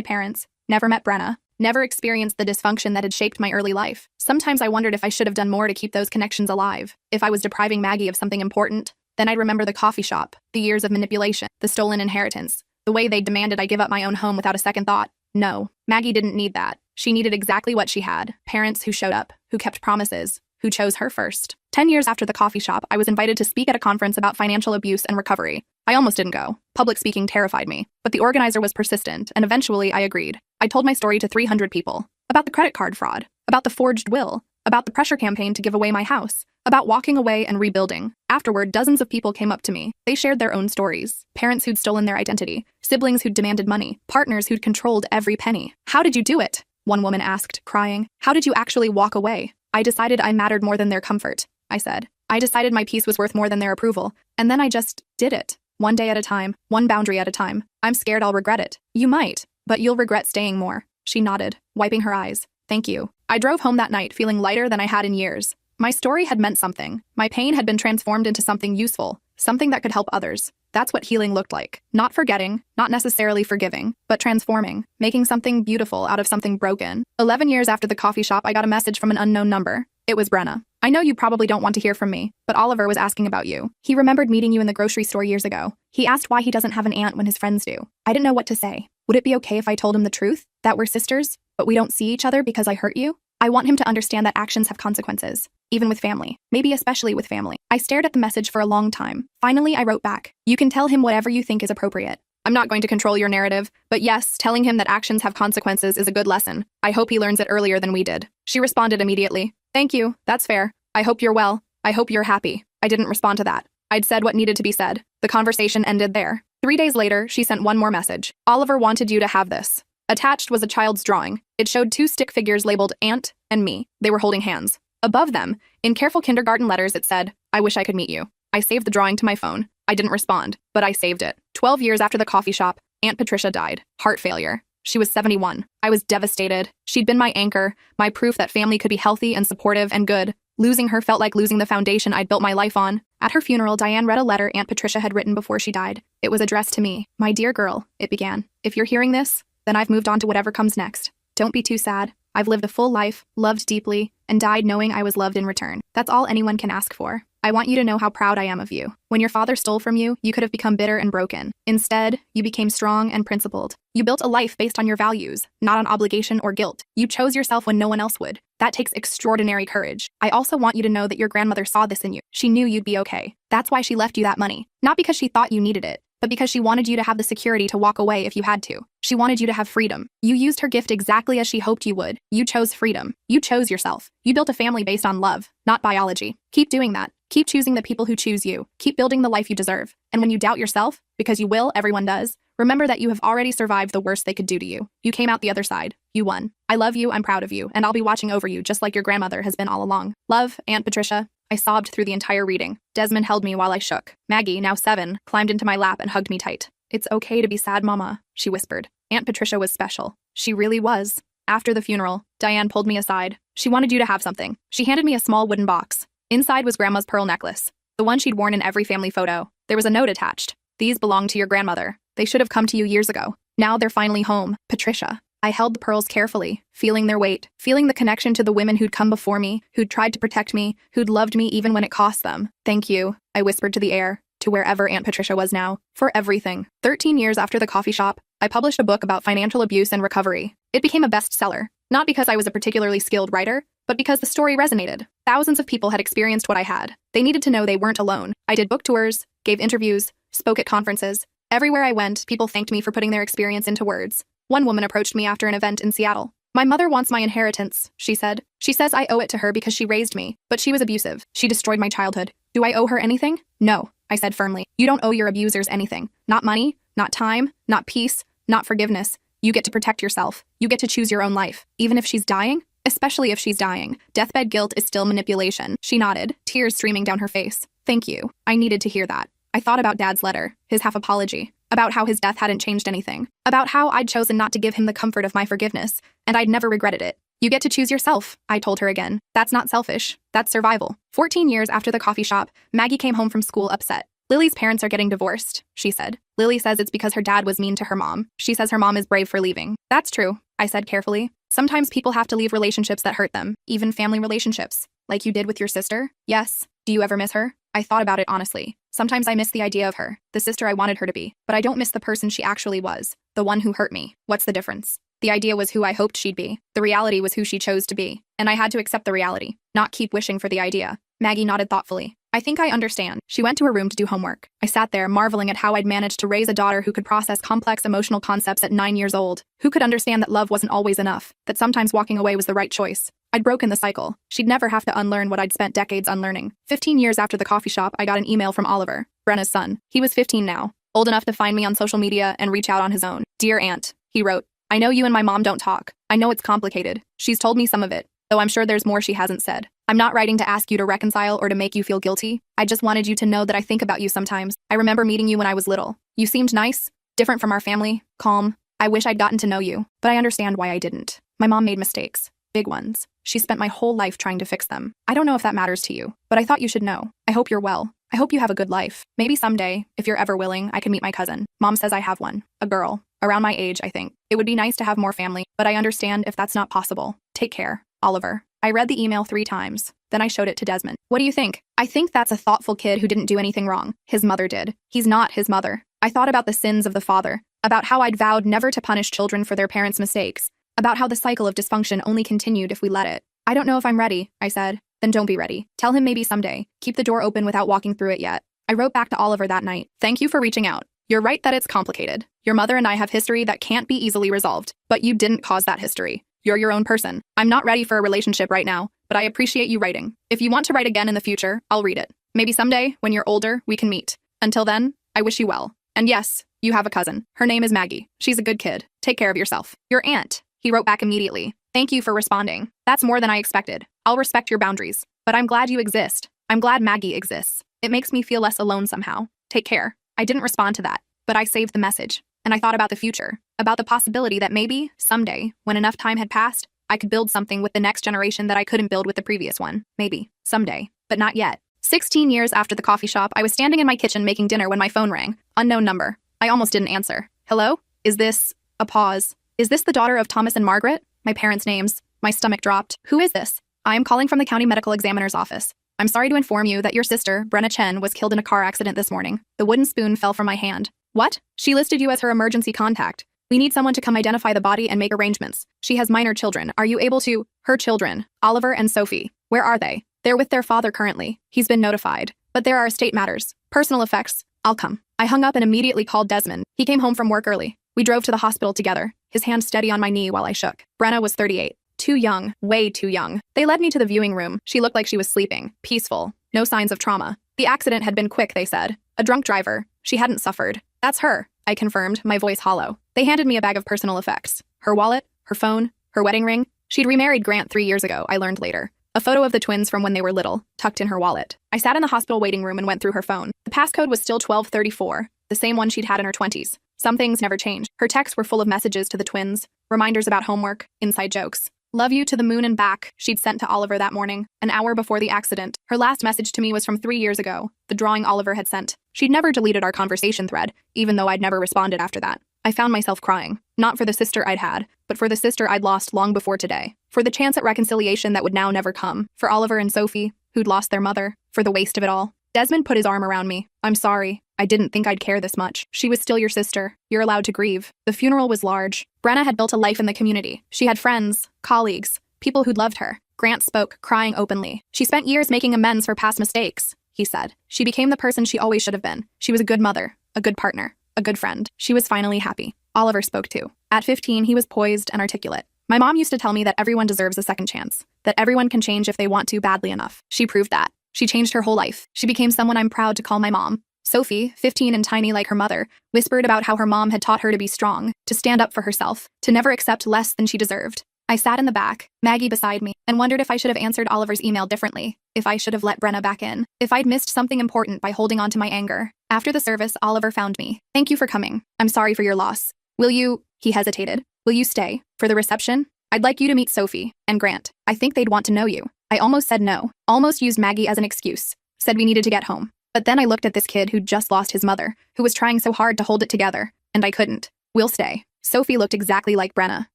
parents. Never met Brenna. Never experienced the dysfunction that had shaped my early life. Sometimes I wondered if I should have done more to keep those connections alive. If I was depriving Maggie of something important. Then I'd remember the coffee shop, the years of manipulation, the stolen inheritance, the way they demanded I give up my own home without a second thought. No, Maggie didn't need that. She needed exactly what she had. Parents who showed up, who kept promises, who chose her first. 10 years after the coffee shop, I was invited to speak at a conference about financial abuse and recovery. I almost didn't go. Public speaking terrified me. But the organizer was persistent, and eventually I agreed. I told my story to 300 people. About the credit card fraud, about the forged will, about the pressure campaign to give away my house, about walking away and rebuilding. Afterward, dozens of people came up to me. They shared their own stories. Parents who'd stolen their identity, siblings who'd demanded money, partners who'd controlled every penny. How did you do it? One woman asked, crying. How did you actually walk away? I decided I mattered more than their comfort, I said. I decided my peace was worth more than their approval. And then I just did it. One day at a time, one boundary at a time. I'm scared I'll regret it. You might, but you'll regret staying more. She nodded, wiping her eyes. Thank you. I drove home that night feeling lighter than I had in years. My story had meant something. My pain had been transformed into something useful, something that could help others. That's what healing looked like. Not forgetting, not necessarily forgiving, but transforming, making something beautiful out of something broken. 11 years after the coffee shop, I got a message from an unknown number. It was Brenna. I know you probably don't want to hear from me, but Oliver was asking about you. He remembered meeting you in the grocery store years ago. He asked why he doesn't have an aunt when his friends do. I didn't know what to say. Would it be okay if I told him the truth? That we're sisters, but we don't see each other because I hurt you? I want him to understand that actions have consequences, even with family, maybe especially with family. I stared at the message for a long time. Finally, I wrote back. You can tell him whatever you think is appropriate. I'm not going to control your narrative, but yes, telling him that actions have consequences is a good lesson. I hope he learns it earlier than we did. She responded immediately. Thank you, that's fair. I hope you're well. I hope you're happy. I didn't respond to that. I'd said what needed to be said. The conversation ended there. 3 days later, she sent one more message. Oliver wanted you to have this. Attached was a child's drawing. It showed 2 stick figures labeled Aunt and me. They were holding hands. Above them, in careful kindergarten letters, it said, I wish I could meet you. I saved the drawing to my phone. I didn't respond, but I saved it. 12 years after the coffee shop, Aunt Patricia died. Heart failure. She was 71. I was devastated. She'd been my anchor, my proof that family could be healthy and supportive and good. Losing her felt like losing the foundation I'd built my life on. At her funeral, Diane read a letter Aunt Patricia had written before she died. It was addressed to me. My dear girl, it began. If you're hearing this, then I've moved on to whatever comes next. Don't be too sad. I've lived a full life, loved deeply, and died knowing I was loved in return. That's all anyone can ask for. I want you to know how proud I am of you. When your father stole from you, you could have become bitter and broken. Instead, you became strong and principled. You built a life based on your values, not on obligation or guilt. You chose yourself when no one else would. That takes extraordinary courage. I also want you to know that your grandmother saw this in you. She knew you'd be okay. That's why she left you that money. Not because she thought you needed it, but because she wanted you to have the security to walk away if you had to. She wanted you to have freedom. You used her gift exactly as she hoped you would. You chose freedom. You chose yourself. You built a family based on love, not biology. Keep doing that. Keep choosing the people who choose you. Keep building the life you deserve. And when you doubt yourself, because you will, everyone does, remember that you have already survived the worst they could do to you. You came out the other side. You won. I love you, I'm proud of you, and I'll be watching over you just like your grandmother has been all along. Love, Aunt Patricia. I sobbed through the entire reading. Desmond held me while I shook. Maggie, now 7, climbed into my lap and hugged me tight. It's okay to be sad, Mama, she whispered. Aunt Patricia was special. She really was. After the funeral, Diane pulled me aside. She wanted you to have something. She handed me a small wooden box. Inside was Grandma's pearl necklace, the one she'd worn in every family photo. There was a note attached. These belong to your grandmother. They should have come to you years ago. Now they're finally home. Patricia. I held the pearls carefully, feeling their weight, feeling the connection to the women who'd come before me, who'd tried to protect me, who'd loved me even when it cost them. Thank you, I whispered to the air, to wherever Aunt Patricia was now, for everything. 13 years after the coffee shop, I published a book about financial abuse and recovery. It became a bestseller, not because I was a particularly skilled writer, but because the story resonated. Thousands of people had experienced what I had. They needed to know they weren't alone. I did book tours, gave interviews, spoke at conferences. Everywhere I went, people thanked me for putting their experience into words. One woman approached me after an event in Seattle. My mother wants my inheritance, she said. She says I owe it to her because she raised me, but she was abusive. She destroyed my childhood. Do I owe her anything? No, I said firmly. You don't owe your abusers anything. Not money, not time, not peace, not forgiveness. You get to protect yourself. You get to choose your own life. Even if she's dying? Especially if she's dying. Deathbed guilt is still manipulation. She nodded, tears streaming down her face. Thank you. I needed to hear that. I thought about Dad's letter, his half apology, about how his death hadn't changed anything, about how I'd chosen not to give him the comfort of my forgiveness, and I'd never regretted it. You get to choose yourself, I told her again. That's not selfish. That's survival. 14 years after the coffee shop, Maggie came home from school upset. Lily's parents are getting divorced, she said. Lily says it's because her dad was mean to her mom. She says her mom is brave for leaving. That's true, I said carefully. Sometimes people have to leave relationships that hurt them, even family relationships. Like you did with your sister? Yes. Do you ever miss her? I thought about it honestly. Sometimes I miss the idea of her, the sister I wanted her to be, but I don't miss the person she actually was, the one who hurt me. What's the difference? The idea was who I hoped she'd be. The reality was who she chose to be. And I had to accept the reality, not keep wishing for the idea. Maggie nodded thoughtfully. I think I understand. She went to her room to do homework. I sat there, marveling at how I'd managed to raise a daughter who could process complex emotional concepts at 9 years old, who could understand that love wasn't always enough, that sometimes walking away was the right choice. I'd broken the cycle. She'd never have to unlearn what I'd spent decades unlearning. 15 years after the coffee shop, I got an email from Oliver, Brenna's son. He was 15 now, old enough to find me on social media and reach out on his own. Dear Aunt, he wrote, I know you and my mom don't talk. I know it's complicated. She's told me some of it, though I'm sure there's more she hasn't said. I'm not writing to ask you to reconcile or to make you feel guilty. I just wanted you to know that I think about you sometimes. I remember meeting you when I was little. You seemed nice, different from our family, calm. I wish I'd gotten to know you, but I understand why I didn't. My mom made mistakes, big ones. She spent my whole life trying to fix them. I don't know if that matters to you, but I thought you should know. I hope you're well. I hope you have a good life. Maybe someday, if you're ever willing, I can meet my cousin. Mom says I have one, a girl, around my age, I think. It would be nice to have more family, but I understand if that's not possible. Take care, Oliver. I read the email 3 times. Then I showed it to Desmond. What do you think? I think that's a thoughtful kid who didn't do anything wrong. His mother did. He's not his mother. I thought about the sins of the father, about how I'd vowed never to punish children for their parents' mistakes, about how the cycle of dysfunction only continued if we let it. I don't know if I'm ready, I said. Then don't be ready. Tell him maybe someday. Keep the door open without walking through it yet. I wrote back to Oliver that night. Thank you for reaching out. You're right that it's complicated. Your mother and I have history that can't be easily resolved, but you didn't cause that history. You're your own person. I'm not ready for a relationship right now, but I appreciate you writing. If you want to write again in the future, I'll read it. Maybe someday, when you're older, we can meet. Until then, I wish you well. And yes, you have a cousin. Her name is Maggie. She's a good kid. Take care of yourself. Your aunt. He wrote back immediately. Thank you for responding. That's more than I expected. I'll respect your boundaries. But I'm glad you exist. I'm glad Maggie exists. It makes me feel less alone somehow. Take care. I didn't respond to that, but I saved the message. And I thought about the future, about the possibility that maybe, someday, when enough time had passed, I could build something with the next generation that I couldn't build with the previous one. Maybe. Someday. But not yet. 16 years after the coffee shop, I was standing in my kitchen making dinner when my phone rang. Unknown number. I almost didn't answer. Hello? Is this... A pause. Is this the daughter of Thomas and Margaret? My parents' names. My stomach dropped. Who is this? I am calling from the county medical examiner's office. I'm sorry to inform you that your sister, Brenna Chen, was killed in a car accident this morning. The wooden spoon fell from my hand. What? She listed you as her emergency contact. We need someone to come identify the body and make arrangements. She has minor children. Are you able to... Her children, Oliver and Sophie. Where are they? They're with their father currently. He's been notified. But there are estate matters. Personal effects. I'll come. I hung up and immediately called Desmond. He came home from work early. We drove to the hospital together, his hand steady on my knee while I shook. Brenna was 38. Too young. Way too young. They led me to the viewing room. She looked like she was sleeping. Peaceful. No signs of trauma. The accident had been quick, they said. A drunk driver. She hadn't suffered. That's her, I confirmed, my voice hollow. They handed me a bag of personal effects. Her wallet, her phone, her wedding ring. She'd remarried Grant 3 years ago, I learned later. A photo of the twins from when they were little, tucked in her wallet. I sat in the hospital waiting room and went through her phone. The passcode was still 1234, the same one she'd had in her 20s. Some things never changed. Her texts were full of messages to the twins, reminders about homework, inside jokes. Love you to the moon and back, she'd sent to Oliver that morning, an hour before the accident. Her last message to me was from 3 years ago, the drawing Oliver had sent. She'd never deleted our conversation thread, even though I'd never responded after that. I found myself crying, not for the sister I'd had, but for the sister I'd lost long before today. For the chance at reconciliation that would now never come. For Oliver and Sophie, who'd lost their mother. For the waste of it all. Desmond put his arm around me. I'm sorry. I didn't think I'd care this much. She was still your sister. You're allowed to grieve. The funeral was large. Brenna had built a life in the community. She had friends, colleagues, people who'd loved her. Grant spoke, crying openly. She spent years making amends for past mistakes, he said. She became the person she always should have been. She was a good mother, a good partner, a good friend. She was finally happy. Oliver spoke too. At 15, he was poised and articulate. My mom used to tell me that everyone deserves a second chance, that everyone can change if they want to badly enough. She proved that. She changed her whole life. She became someone I'm proud to call my mom. Sophie, 15 and tiny like her mother, whispered about how her mom had taught her to be strong, to stand up for herself, to never accept less than she deserved. I sat in the back, Maggie beside me, and wondered if I should have answered Oliver's email differently, if I should have let Brenna back in, if I'd missed something important by holding on to my anger. After the service, Oliver found me. "Thank you for coming. I'm sorry for your loss. Will you," he hesitated, "will you stay for the reception? I'd like you to meet Sophie and Grant. I think they'd want to know you." I almost said no, almost used Maggie as an excuse, said we needed to get home. But then I looked at this kid who'd just lost his mother, who was trying so hard to hold it together, and I couldn't. "We'll stay." Sophie looked exactly like Brenna.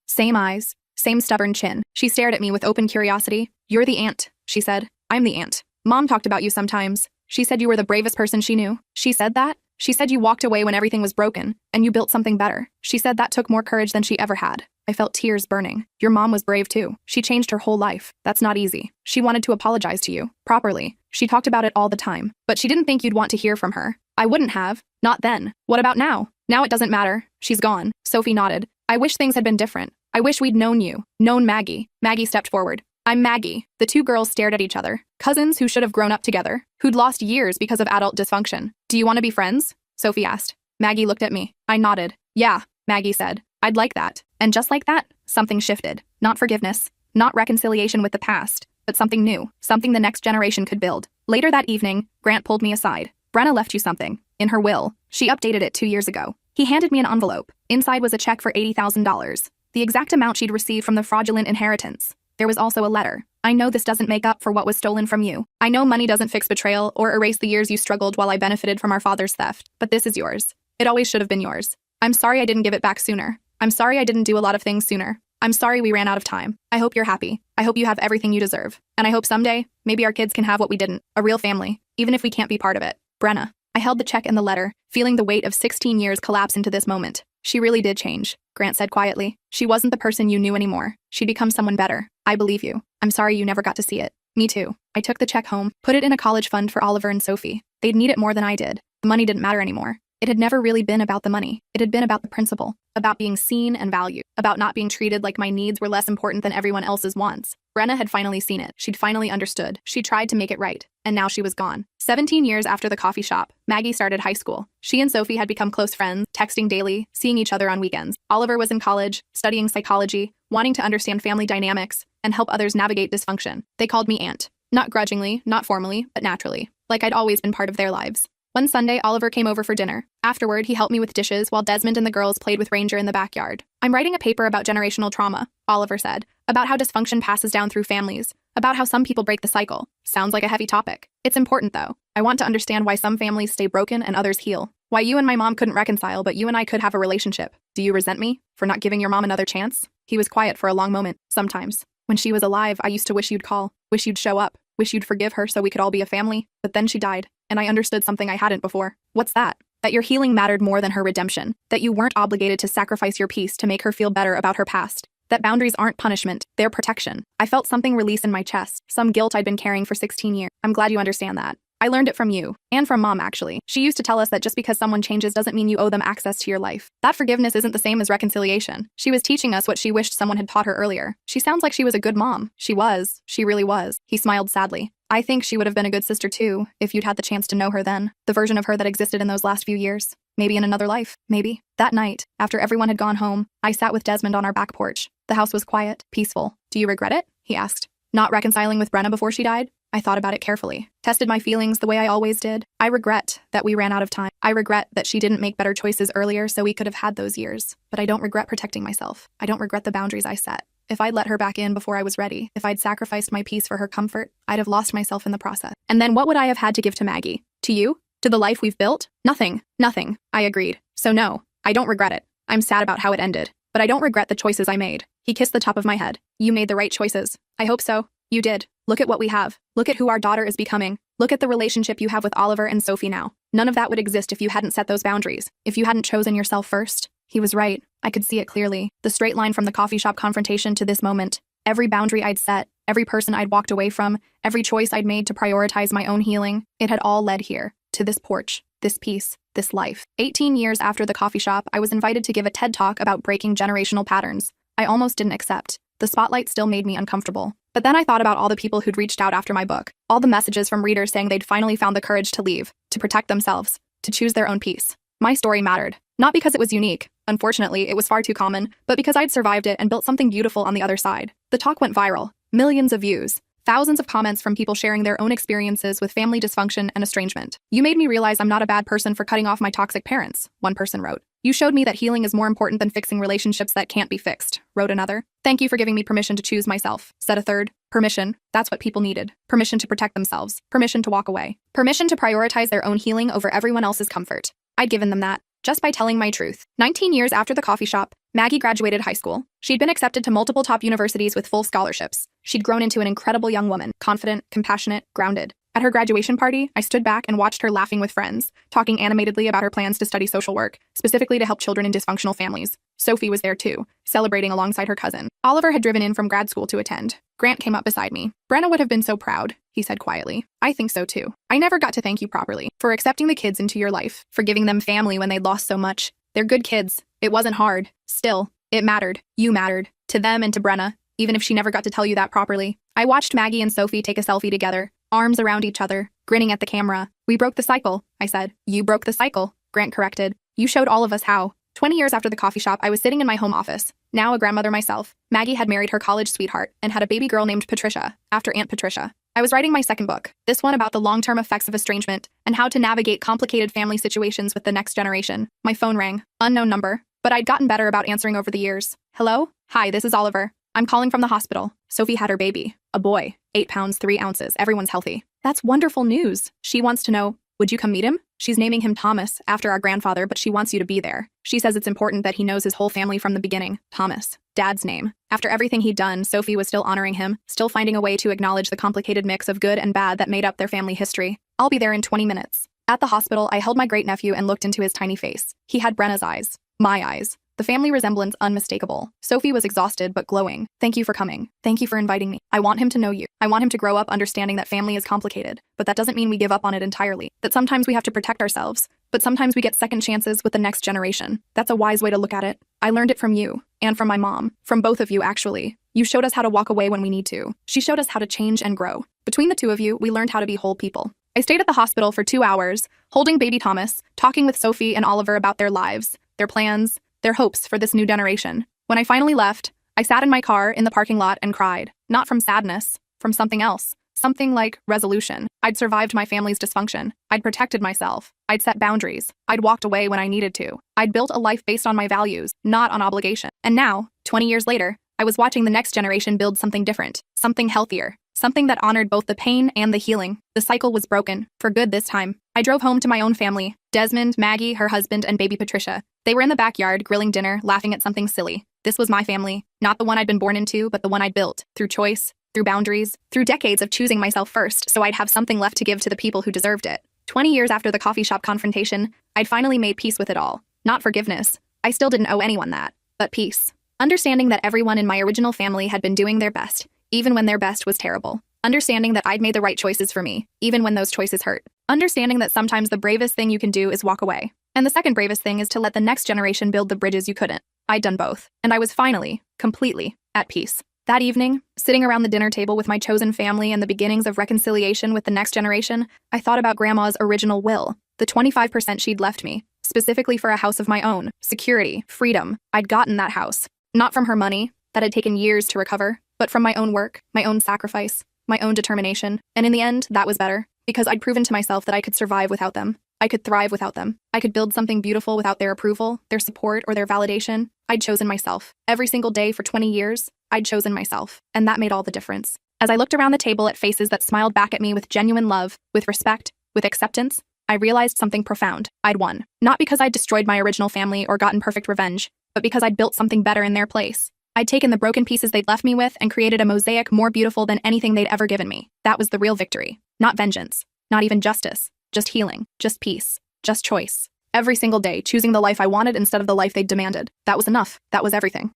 Same eyes, same stubborn chin. She stared at me with open curiosity. "You're the aunt," she said. "I'm the aunt. Mom talked about you sometimes. She said you were the bravest person she knew." "She said that?" "She said you walked away when everything was broken, and you built something better. She said that took more courage than she ever had." I felt tears burning. "Your mom was brave too. She changed her whole life. That's not easy. She wanted to apologize to you, properly. She talked about it all the time. But she didn't think you'd want to hear from her." "I wouldn't have. Not then. What about now?" "Now it doesn't matter. She's gone." Sophie nodded. "I wish things had been different. I wish we'd known you. Known Maggie." Maggie stepped forward. "I'm Maggie." The two girls stared at each other. Cousins who should have grown up together, who'd lost years because of adult dysfunction. "Do you want to be friends?" Sophie asked. Maggie looked at me. I nodded. "Yeah," Maggie said. "I'd like that." And just like that, something shifted. Not forgiveness, not reconciliation with the past, but something new, something the next generation could build. Later that evening, Grant pulled me aside. "Brenna left you something. In her will. She updated it 2 years ago." He handed me an envelope. Inside was a check for $80,000, the exact amount she'd received from the fraudulent inheritance. There was also a letter. "I know this doesn't make up for what was stolen from you. I know money doesn't fix betrayal or erase the years you struggled while I benefited from our father's theft, but this is yours. It always should have been yours. I'm sorry I didn't give it back sooner. I'm sorry I didn't do a lot of things sooner. I'm sorry we ran out of time. I hope you're happy. I hope you have everything you deserve. And I hope someday, maybe our kids can have what we didn't, a real family, even if we can't be part of it. Brenna." I held the check and the letter, feeling the weight of 16 years collapse into this moment. "She really did change," Grant said quietly. "She wasn't the person you knew anymore. She'd become someone better. I believe you. I'm sorry you never got to see it." "Me too." I took the check home, put it in a college fund for Oliver and Sophie. They'd need it more than I did. The money didn't matter anymore. It had never really been about the money. It had been about the principle, about being seen and valued, about not being treated like my needs were less important than everyone else's wants. Brenna had finally seen it. She'd finally understood. She tried to make it right. And now she was gone. 17 years after the coffee shop, Maggie started high school. She and Sophie had become close friends, texting daily, seeing each other on weekends. Oliver was in college, studying psychology, wanting to understand family dynamics, and help others navigate dysfunction. They called me aunt. Not grudgingly, not formally, but naturally. Like I'd always been part of their lives. One Sunday, Oliver came over for dinner. Afterward, he helped me with dishes while Desmond and the girls played with Ranger in the backyard. "I'm writing a paper about generational trauma," Oliver said, "about how dysfunction passes down through families, about how some people break the cycle." Sounds like a heavy topic. It's important, though. I want to understand why some families stay broken and others heal. Why you and my mom couldn't reconcile, but you and I could have a relationship. Do you resent me for not giving your mom another chance? He was quiet for a long moment. "Sometimes. When she was alive, I used to wish you'd call, wish you'd show up, wish you'd forgive her so we could all be a family. But then she died, and I understood something I hadn't before." "What's that?" "That your healing mattered more than her redemption. That you weren't obligated to sacrifice your peace to make her feel better about her past. That boundaries aren't punishment, they're protection." I felt something release in my chest, some guilt I'd been carrying for 16 years. "I'm glad you understand that. I learned it from you, and from Mom, actually. She used to tell us that just because someone changes doesn't mean you owe them access to your life. That forgiveness isn't the same as reconciliation. She was teaching us what she wished someone had taught her earlier. She sounds like she was a good mom. She was. She really was." He smiled sadly. "I think she would have been a good sister too, if you'd had the chance to know her then. The version of her that existed in those last few years. Maybe in another life. Maybe." That night, after everyone had gone home, I sat with Desmond on our back porch. The house was quiet, peaceful. "Do you regret it?" he asked. "Not reconciling with Brenna before she died?" I thought about it carefully, tested my feelings the way I always did. I regret that we ran out of time. I regret that she didn't make better choices earlier so we could have had those years. But I don't regret protecting myself. I don't regret the boundaries I set. If I'd let her back in before I was ready, if I'd sacrificed my peace for her comfort, I'd have lost myself in the process. And then what would I have had to give to Maggie? To you? To the life we've built? Nothing. Nothing. I agreed. So no, I don't regret it. I'm sad about how it ended. But I don't regret the choices I made. He kissed the top of my head. "You made the right choices. I hope so. You did. Look at what we have. Look at who our daughter is becoming. Look at the relationship you have with Oliver and Sophie now. None of that would exist if you hadn't set those boundaries, if you hadn't chosen yourself first." He was right. I could see it clearly. The straight line from the coffee shop confrontation to this moment. Every boundary I'd set, every person I'd walked away from, every choice I'd made to prioritize my own healing, it had all led here, to this porch, this peace, this life. 18 years after the coffee shop, I was invited to give a TED Talk about breaking generational patterns. I almost didn't accept. The spotlight still made me uncomfortable. But then I thought about all the people who'd reached out after my book, all the messages from readers saying they'd finally found the courage to leave, to protect themselves, to choose their own peace. My story mattered. Not because it was unique. Unfortunately, it was far too common, but because I'd survived it and built something beautiful on the other side. The talk went viral. Millions of views. Thousands of comments from people sharing their own experiences with family dysfunction and estrangement. You made me realize I'm not a bad person for cutting off my toxic parents, one person wrote. You showed me that healing is more important than fixing relationships that can't be fixed, wrote another. Thank you for giving me permission to choose myself, said a third. Permission, that's what people needed. Permission to protect themselves. Permission to walk away. Permission to prioritize their own healing over everyone else's comfort. I'd given them that, just by telling my truth. 19 years after the coffee shop, Maggie graduated high school. She'd been accepted to multiple top universities with full scholarships. She'd grown into an incredible young woman, confident, compassionate, grounded. At her graduation party, I stood back and watched her laughing with friends, talking animatedly about her plans to study social work, specifically to help children in dysfunctional families. Sophie was there too, celebrating alongside her cousin. Oliver had driven in from grad school to attend. Grant came up beside me. Brenna would have been so proud, he said quietly. I think so too. I never got to thank you properly for accepting the kids into your life, for giving them family when they'd lost so much. They're good kids. It wasn't hard. Still, it mattered. You mattered. To them and to Brenna, even if she never got to tell you that properly. I watched Maggie and Sophie take a selfie together, arms around each other, grinning at the camera. We broke the cycle, I said. You broke the cycle, Grant corrected. You showed all of us how. 20 years after the coffee shop, I was sitting in my home office, now a grandmother myself. Maggie had married her college sweetheart and had a baby girl named Patricia, after Aunt Patricia. I was writing my second book, this one about the long-term effects of estrangement and how to navigate complicated family situations with the next generation. My phone rang. Unknown number, but I'd gotten better about answering over the years. Hello? Hi, this is Oliver. I'm calling from the hospital. Sophie had her baby. A boy. 8 pounds, 3 ounces. Everyone's healthy. That's wonderful news. She wants to know, would you come meet him? She's naming him Thomas, after our grandfather, but she wants you to be there. She says it's important that he knows his whole family from the beginning. Thomas. Dad's name. After everything he'd done, Sophie was still honoring him, still finding a way to acknowledge the complicated mix of good and bad that made up their family history. I'll be there in 20 minutes. At the hospital, I held my great-nephew and looked into his tiny face. He had Brenna's eyes. My eyes. The family resemblance unmistakable. Sophie was exhausted but glowing. Thank you for coming. Thank you for inviting me. I want him to know you. I want him to grow up understanding that family is complicated, but that doesn't mean we give up on it entirely. That sometimes we have to protect ourselves, but sometimes we get second chances with the next generation. That's a wise way to look at it. I learned it from you, and from my mom. From both of you, actually. You showed us how to walk away when we need to. She showed us how to change and grow. Between the two of you, we learned how to be whole people. I stayed at the hospital for 2 hours, holding baby Thomas, talking with Sophie and Oliver about their lives, their plans, their hopes for this new generation. When I finally left, I sat in my car in the parking lot and cried. Not from sadness, from something else. Something like resolution. I'd survived my family's dysfunction. I'd protected myself. I'd set boundaries. I'd walked away when I needed to. I'd built a life based on my values, not on obligation. And now, 20 years later, I was watching the next generation build something different, something healthier, something that honored both the pain and the healing. The cycle was broken, for good this time. I drove home to my own family. Desmond, Maggie, her husband, and baby Patricia. They were in the backyard, grilling dinner, laughing at something silly. This was my family, not the one I'd been born into, but the one I'd built, through choice, through boundaries, through decades of choosing myself first, so I'd have something left to give to the people who deserved it. 20 years after the coffee shop confrontation, I'd finally made peace with it all. Not forgiveness. I still didn't owe anyone that, but peace. Understanding that everyone in my original family had been doing their best, even when their best was terrible. Understanding that I'd made the right choices for me, even when those choices hurt. Understanding that sometimes the bravest thing you can do is walk away. And the second bravest thing is to let the next generation build the bridges you couldn't. I'd done both. And I was finally, completely, at peace. That evening, sitting around the dinner table with my chosen family and the beginnings of reconciliation with the next generation, I thought about Grandma's original will, the 25% she'd left me, specifically for a house of my own, security, freedom. I'd gotten that house. Not from her money, that had taken years to recover, but from my own work, my own sacrifice, my own determination. And in the end, that was better, because I'd proven to myself that I could survive without them. I could thrive without them. I could build something beautiful without their approval, their support, or their validation. I'd chosen myself. Every single day for 20 years, I'd chosen myself. And that made all the difference. As I looked around the table at faces that smiled back at me with genuine love, with respect, with acceptance, I realized something profound. I'd won. Not because I'd destroyed my original family or gotten perfect revenge, but because I'd built something better in their place. I'd taken the broken pieces they'd left me with and created a mosaic more beautiful than anything they'd ever given me. That was the real victory. Not vengeance. Not even justice. Just healing. Just peace. Just choice. Every single day, choosing the life I wanted instead of the life they'd demanded. That was enough. That was everything.